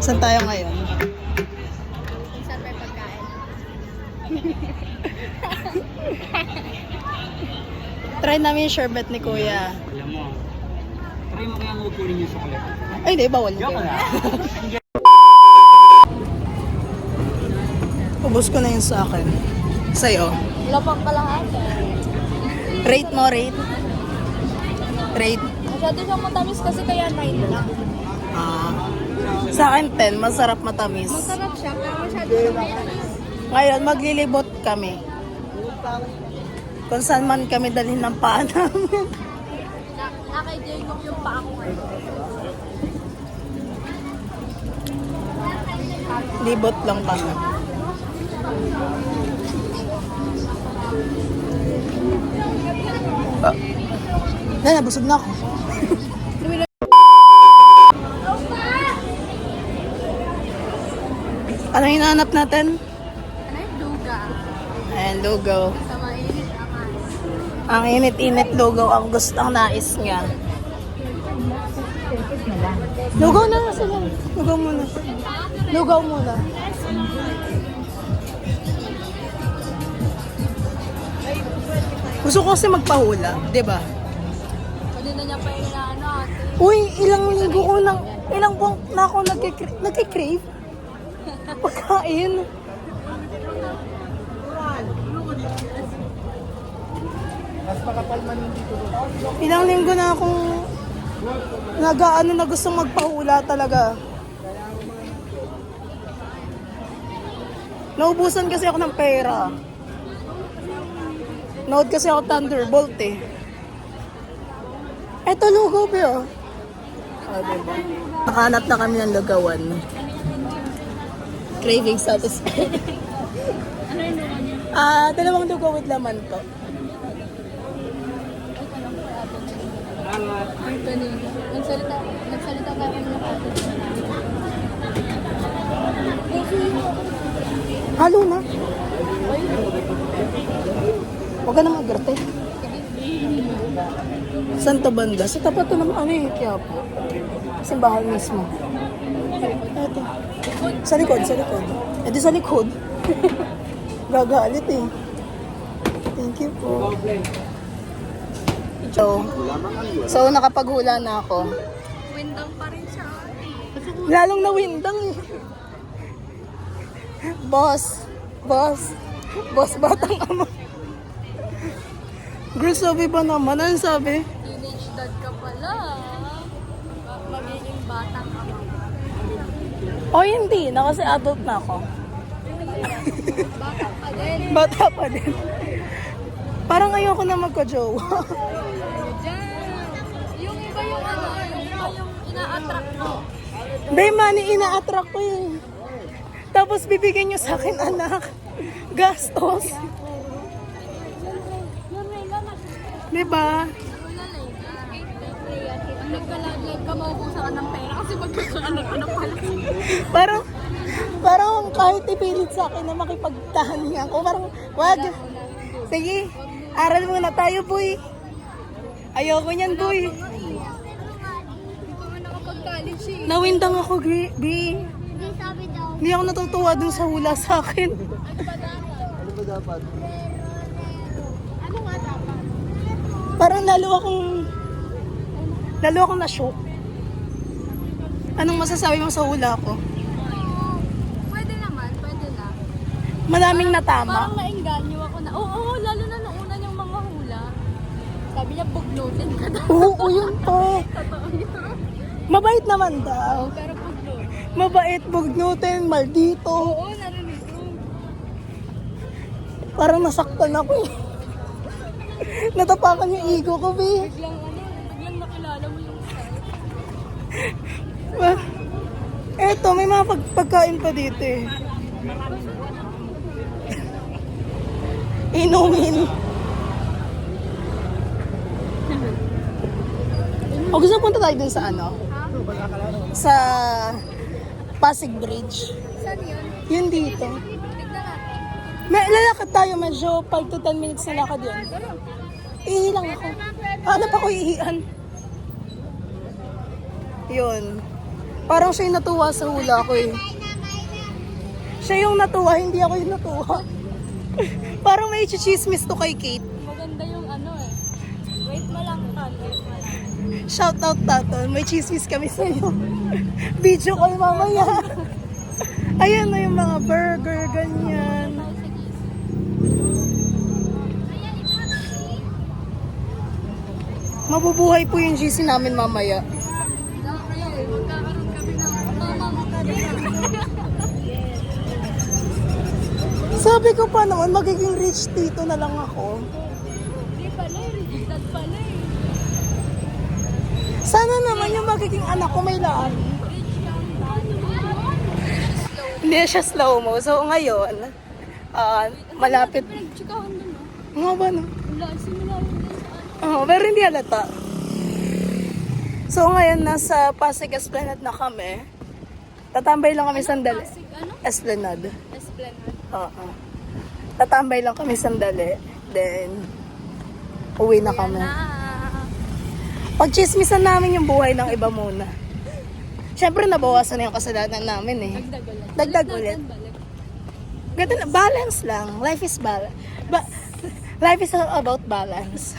Saan tayo ngayon? Saan may pagkain? Try namin yung sherbet ni Kuya. Alam mo, try mo kaya magpunin yung suklet. Ay, hindi. Bawal Joke yun. lang. Ubus ko na yun sa akin. Sa'yo. Lapang kalahati. Rate mo, rate. Rate. Masyado siyang matamis kasi kaya 9 lang. Sa akin 10. Masarap matamis. Masarap siya, pero masyado siyang matamis. Ngayon, maglilibot kami. Kung saan man kami dalhin ng paa namin. Nakay Jacob yung paa ko ngayon. Libot lang kami. Busog na ako. Ano yung hinahanap natin? Ano yung duga? Ayan, lugaw. Sa mainit naman. Ang init-init lugaw ang gustong nais niya. Lugaw na sila. Lugaw muna. Lugaw muna. Gusto ko kasi magpahula, di ba? Pwede na niya pa yung ano ate. Uy, ilang linggo ko nang, ilang buwan na ako nagkikrave. Pagkain. Ilang linggo na akong nag-ano na gustong magpahula talaga. Naubusan kasi ako ng pera. Nood kasi ako Thunderbolt eh. Eto lugaw ba yun? Diba? Nakahanap na kami ng lugawan. Craving satisfied. Ano yung duga niya? Dalawang lugaw with laman po. Ang kanina. Nagsalita tayo ng ate. Halo na. Huwag ka na mag-arte. Saan to banda? Sa tapat to ng ano eh, Quiapo. Simbahan mismo. Eto. Sa likod, sa likod. E di sa likod. Gagalit eh. Thank you po. So nakapaghula na ako. Windang pa rin siya. Lalong nawindang eh. Boss. Batang ama. Girl, sabi ba naman? Ano sabi? Teenage dad ka pala. Magiging batang ama. O hindi na kasi adult na ako. Bata pa din. Bata pa din. Parang ayoko na magka-jowa. Diyan. Yung iba yung ano, yung iba yung ina-attract mo. Hindi, mani, ina-attract ko yun. Tapos bibigyan nyo sa akin, anak. Gastos. Diba? Wala na yun. Nagka-live ka, maubusan ka ng pera kasi magkakaanak ka ng pala. Parang kahit ipilit sa akin na makipagtahaning ako. Parang, wag. Sige, aral muna tayo, boy. Ayoko niyan, boy. Hindi pa nga nakapag-college eh. Nawindang ako, B. Hindi sabi daw. Hindi ako natutuwa dun sa hula sa akin. Ano ba dapat? Ano nga dapat? Parang lalo akong na-shock. Anong masasabi mo sa hula ko? Pwede naman, pwede na. Maraming natama. Parang naengganyo ako na, oo, lalo na nung una niyang mga hula. Sabi niya, bugnutin ka daw. Oo, yun po. Totoo yun. Mabait naman daw. Pero bugnut. Mabait, bugnutin, maldito. Oo, narinig ko. Parang nasaktan ako eh. Natapakan yung ego ko, B. Biglang nakilala mo yung style. Eto, may mga pagkain pa dito eh. Inumin. O gusto mo punta tayo dun sa ano? Sa Pasig Bridge. Saan yun? Yun dito. Tignan natin. May lalakad tayo, medyo 5 to 10 minutes na lakad yun. Ihi lang ako. Hanap ako ihihan. Yun. Parang siya yung natuwa sa hula ko eh. Siya yung natuwa, hindi ako yung natuwa. Parang may chismis to kay Kate. Maganda yung ano eh. Wait mo lang, Tan. Wait mo lang. Shout out Taton, may chismis kami sa iyo. Video call mamaya. Ayan na yung mga burger, ganyan. Mabubuhay po yung GC namin mamaya. Magkakaroon kami ng mamang Sabi ko pa naman, magiging rich tito na lang ako. Hindi pala eh. Registered pala eh. Sana naman yung magiging anak ko may laan. Hindi siya slow-mo. So ngayon, malapit. Pinag-chikahan dun ah. Nga ba no? Wala, simula yun din sa ano. Oo, pero hindi halata. So ngayon, nasa Pasig Esplanade na kami. Tatambay lang kami sandali. Pasig, ano? Esplanade. Esplanade. Oo. Tatambay lang kami sandali. Then, uwi na kami. Pagchismisan namin yung buhay ng iba muna. Siyempre, nabawasan na yung kasalanan namin eh. Dagdag ulit. Dagdag Balik ulit. natin, balik. Ganda na, balance lang. Life is balance. Life is all about balance.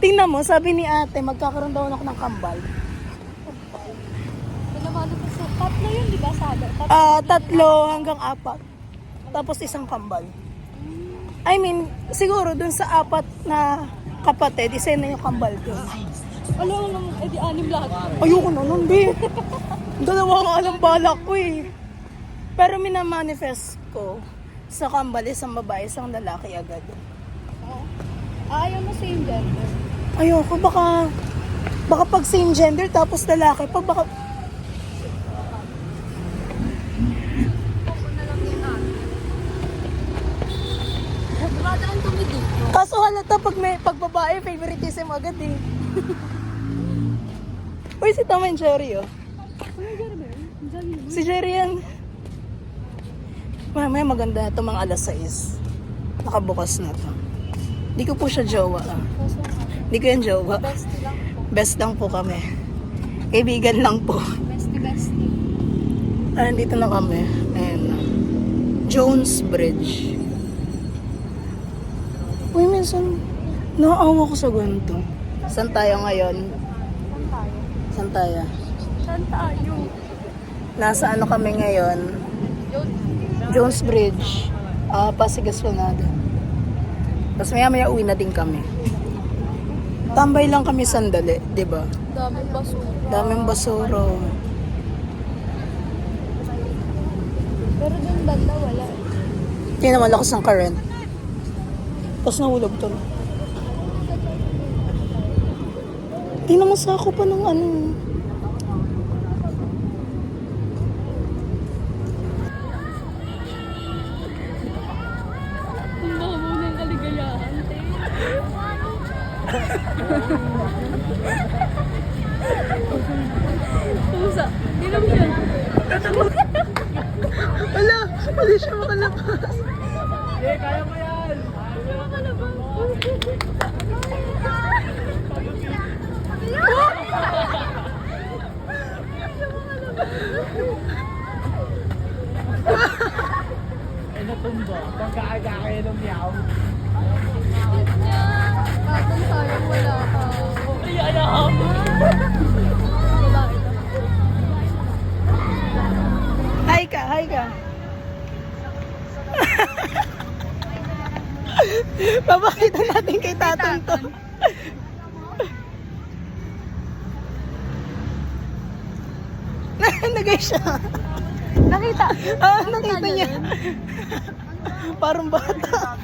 Tingnan mo, sabi ni ate, magkakaroon daw ako ng kambal. Pinamano ko sa tatlo yun, di ba? Sada. 3 hanggang 4. Tapos isang kambal. I mean, siguro dun sa 4 na kapatid, isa na yung kambal ko. Alam mo naman, edi anim lahat. Ayoko na nun, be. Dalawa nga alam balak ko eh. Pero minamanifest ko sa kambal, isang babae, isang lalaki agad. Ayaw mo same gender. Ayoko, baka pag same gender tapos lalaki, pag baka... Ako na lang yun ah. Baka ang tumidi. Kaso halata pag babae, favoritism agad eh. Uy, si Tom and Jerry oh. Ano yung ba yun? Diyan yun. Si Jerry yan. Mamaya maganda ito mga 6:00. Nakabukas na to. Hindi ko po siya jowa ah. Kaso nga, Hindi ko yan jowa. bestie lang po. Best lang po kami. Kaibigan lang po. Bestie. Nandito na kami. Ayan na. Jones Bridge. Uy, minsan naawa ko sa ganito. Saan tayo ngayon? Saan tayo? Saan tayo? Saan tayo? Nasa ano kami ngayon? Yun. Jones Bridge. Pasig Esplanade. Tapos maya uwi na din kami. Tambay lang kami sandali, di ba? Daming basura. Daming basura. Pero dun banda wala. Hindi na malakas ng current. Tapos nahulog to. Tingnan mo sa ako pa ng ano. Ang baka muna yung kaligayahan. Pusa. Hindi naman yun. Wala! Hindi siya makalabas. Hindi, kaya mo yan! Ay, natumba. Pagkakagaya ng meow. Bakit sayang wala ka? Ay, alam! Wala ito. Hi ka, hi ka. Papakita natin kay Tatang to. Nagay siya. Nakita. Nakita niya. Parang bata.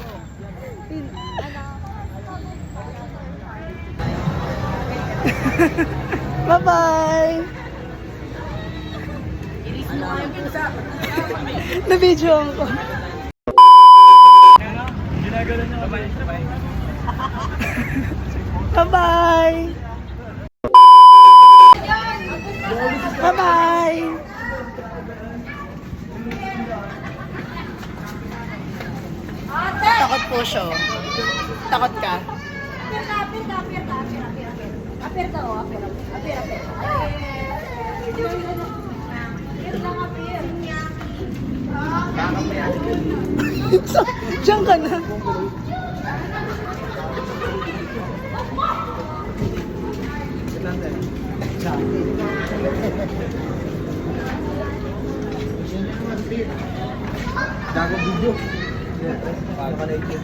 Bye-bye. Na-video ko. Ginagano niya. Bye-bye. Bye-bye. Bye-bye. Takot po siya. Takot ka? Aper daw, aper. Aper, aper. Diyan ka na. Dago video. Paano ka na-ito?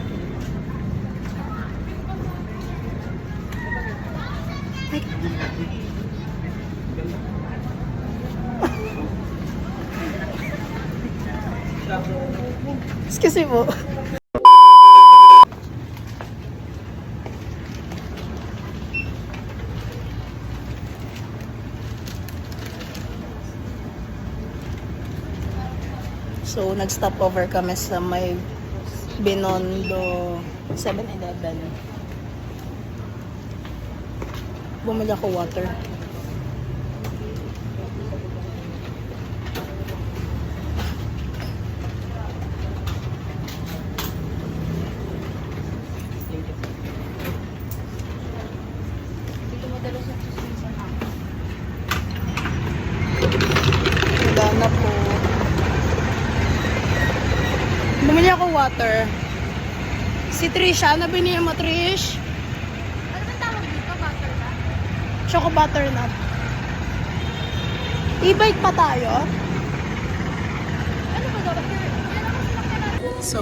Excuse me po. So, nag-stop over kami sa may Binondo 7-Eleven. Bumili ako water. Dito madalo sa chismisan ako. Wala na po. Bumili ako water. Si Trisha, ano binili mo, Trish? Ano ba tawag dito? Butter ba? Choco butternut. E-bike pa tayo? Ano ba daw? Yan ako sinakyan. So,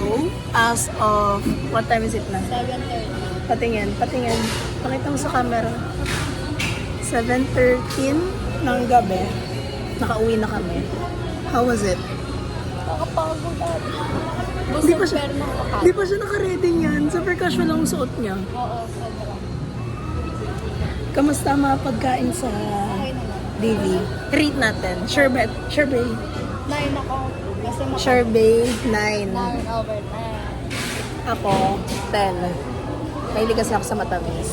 as of, what time is it na? 7:30. Patingin, patingin. Pakita mo sa camera. 7:13 ng gabi. Nakauwi na kami. How was it? Nakakapagod at Di pa busog siya, pero nakakapagod. di pa siya naka-ready niyan. Super casual lang ang suot niya. Oo, sobra. Kamusta mga pagkain sa Okay naman. DV? Rate natin. Sherbet. Sherbet. 9 ako. Kasi maka- Sherbet, 9. 9/9. Ako, 10. Mahilig kasi ako sa matamis.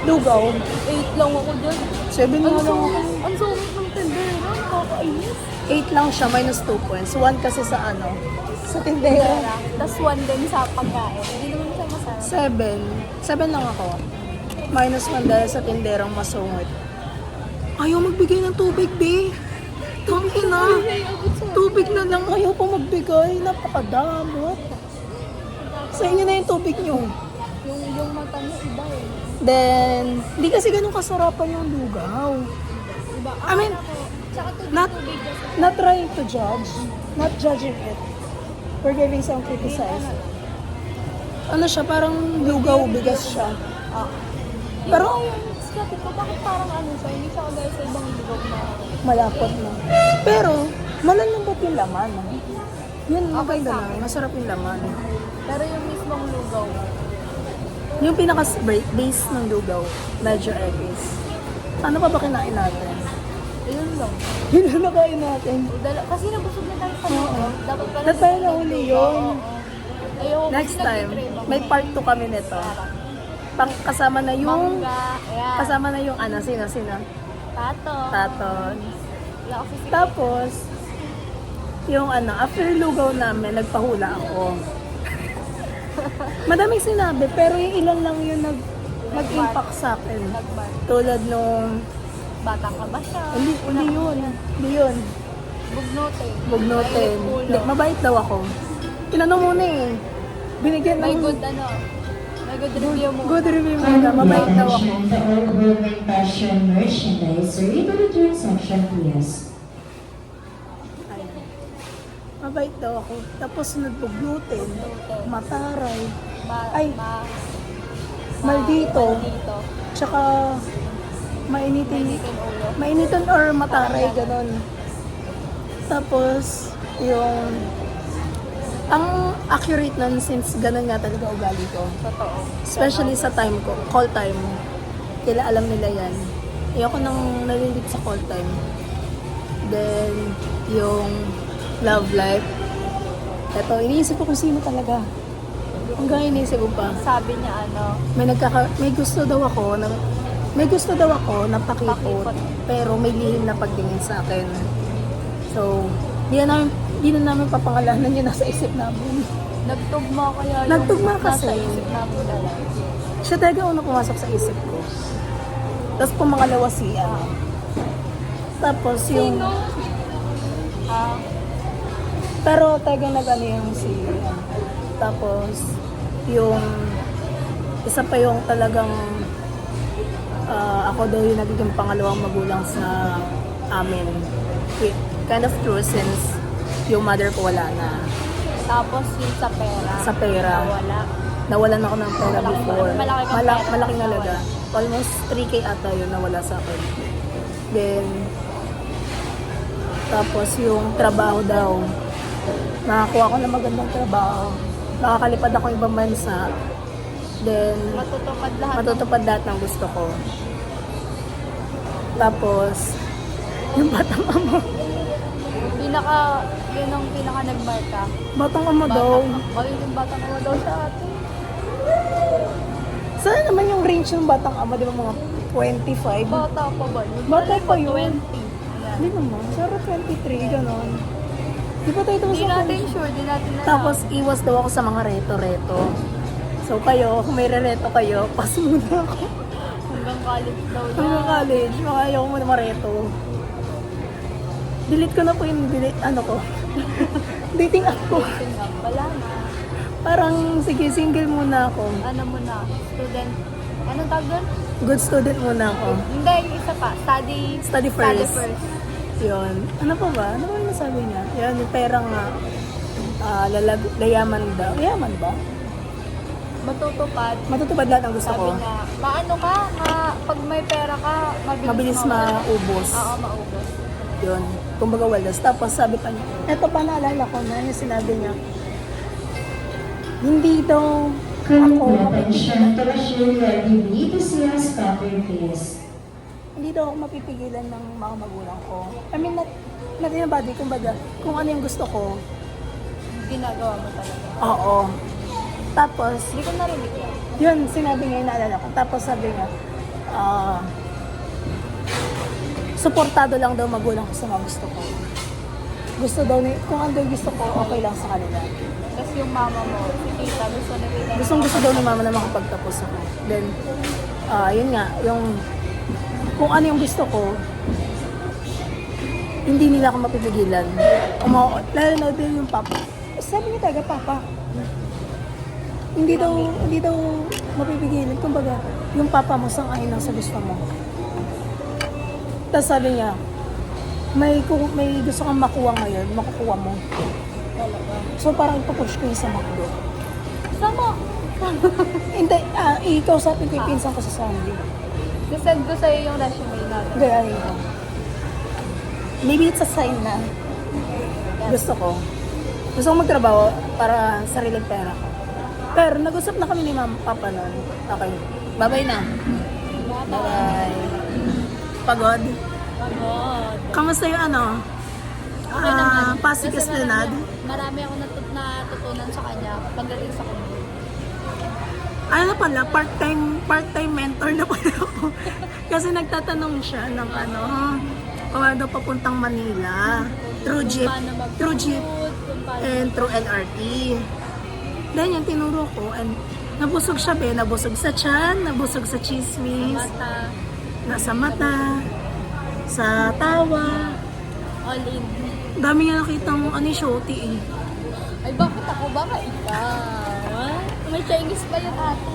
Lugaw, 8 lang ako dyan. 7 na lang ako. Ang sungit ng tindera. Nakakainis. 8 lang siya, minus 2 points. 1 kasi sa ano, sa tindera. Tapos 1 din sa pagkain. Hindi naman siya masarap. 7. 7 lang ako. Minus 1 dahil sa tinderang masungit. Ayaw magbigay ng tubig, be. Tangin na. Tubig na lang. Ayaw pa magbigay. Napakadamot. Sa inyo na yung tubig nyo. Yung mata niya iba eh. Then, hindi kasi ganun kasarapan yung lugaw. Iba. I mean, Tsaka not- tubig kasi. Not trying to judge. Not judging it. We're giving some criticize. Ano siya, parang lugaw, bigas siya. Pero Pero, yung sabi ko, bakit parang ano siya? Hindi siya kagaya sa ibang lugaw na malapot na. Pero, malalambot yung laman. Yun, Okay maganda sa na. akin. Masarap yung laman. pero yung mismong lugaw. Yung pinaka-base ng lugaw, medyo epis. Ano pa ba kinain natin? Ayun lang. Yun na nakain natin. Kasi nabusog na tayo kanina. Oo. Dapat pala Dapat tayo nahuli yun. Ayoko Next kasi time, nag-crave ako. may part 2 kami nito. Kasama na yung, Mangga. Ayan. kasama na yung ano, sino? Tato. Taton. Wala ako sisig. Tapos, yung ano, after lugaw namin, nagpahula ako. Madaming sinabi, pero yung ilan lang yung nag-impact sa akin. Nagbar. Tulad nung, Bata ka ba siya? hindi yun. Bugnote. Bugnoten. Ulo. Hindi, mabait daw ako. Tinanong muna eh. Binigyan May ng good ano. May good review mo. good review muna. Mabait daw ako. The old women fashion merchandise. Are you to join section, please? Ayun. Mabait daw ako. Tapos sunod po gluten, mataray, Ay. maldito, Dito. tsaka mainitin, Chicken ulo. mainitin or mataray, ganon. Tapos, yung, ang accurate nun since ganon nga talaga ugali ko. Totoo. Especially sa time ko, call time. Kila alam nila yan. Ayoko nang nalilig sa call time. Then, yung love life. Ito, iniisip ko kung sino talaga. Hanggang iniisip ko pa. Sabi niya ano. May gusto daw ako na pakipot, Pakipot. pero may lihim na pagtingin sa akin. So, di na namin papangalanan yun nasa isip namin. Nagtugma kaya yung Nagtugma kasi. nasa isip namin dalawa. Siya talaga unang pumasok sa isip ko. Tapos pumangalawa si Tapos yung... Sino? Pero talagang nag-ano yung si... tapos yung... Isa pa yung talagang... ako daw yung nagiging pangalawang magulang sa amin. Kind of true since yung mother ko wala na. Tapos yung sa pera. Sa pera. Wala. Nawalan ako ng pera Malaking- before. malaki kang pera. Malaking halaga. Almost 3K ata yun nawala sa akin. Then, tapos yung trabaho daw. Nakakuha ko ng magandang trabaho. Nakakalipad ako ibang bansa. Then, matutupad lahat ng gusto ko. Tapos, yung batang ama. Yun ang pinaka nagmarka. Batang ama daw. Yung batang ama daw sa atin. Sana naman yung range ng batang ama, di ba mga 25? Bata pa ba yun? Bata pa yun. 20. Ayan. Hindi naman, pero 23, gano'n. Di ba tayo tapos Di na natin sure, di natin alam. Tapos iwas daw ako sa mga reto-reto. So kayo, kung may reto kayo, pass muna ako. Hanggang college daw yan. Hanggang college, baka ayaw ko muna mareto. Delete ko na po yung ko. Dating app ko. Wala na. Parang, sige, single muna ako. Ano mo na? Student. Anong tawag doon? Good student muna ako. Hindi, yung isa pa. Study first. Yun. Ano pa ba? Ano ba yung nasabi niya? Yan, yung pera nga. Layaman daw. Layaman ba? Matutupad. Matutupad lahat ang gusto Sabi ko. niya, maano ka, pag may pera ka, Mabilis maubos. Oo, maubos. Yun. Kumbaga walas. Tapos sabi pa niya, eto pa naalala ko na yung sinabi niya, hindi daw Current ako attention to assure you are ready to see us copy paste. hindi daw ako mapipigilan ng mga magulang ko. I mean, not in a body, kumbaga, kung ano yung gusto ko, Ginagawa mo talaga. oo. Tapos, Hindi ko narinig yan. yun, sinabi niya, naalala ko. Tapos sabi niya, suportado lang daw magulang ko sa mga gusto ko. Gusto daw, kung ano daw gusto ko, okay lang sa kanila. Tapos yung mama mo, si tita, gusto na kita. Gusto daw ni mama na makapagtapos ako. Then, yun nga, yung kung ano yung gusto ko, hindi nila ako mapipigilan. Lalo na din yung papa. Sabi niya talaga, papa. Hindi daw mapipigilan. Kumbaga, yung papa mo sang-ayon lang sa gusto mo. Tapos sabi niya, may gusto kang makuha ngayon, makukuha mo. So parang ipupush ko yung sa McDo. Sama! Hindi, ikausapin ko yung pinsan ko sa Sunday. Sisend ko sa'yo yung resume natin. Gaya yun. Maybe it's a sign na gusto ko. Gusto ko magtrabaho para sariling pera ko. Pero nag-usap na kami ni Papa noon. Okay. Bye-bye na. Bye-bye. Pagod? Pagod. Kamusta yung ano? Okay naman. Pasig Kasi Esplanade? Marami ako natutunan sa kanya pagdating sa kanya. Ano pala, part-time mentor na pala ako. Kasi nagtatanong siya ng ano, kung ano daw papuntang Manila. Through jeep, and through LRT. Then yung tinuro ko, and nabusog siya nabusog sa tiyan, nabusog sa chismis, Mata, nasa mata, sa tawa. all in. Dami nga nakitang ano yung shorty eh. Ay, bakit ako? Baka ikaw? May Chinese pa yun ate.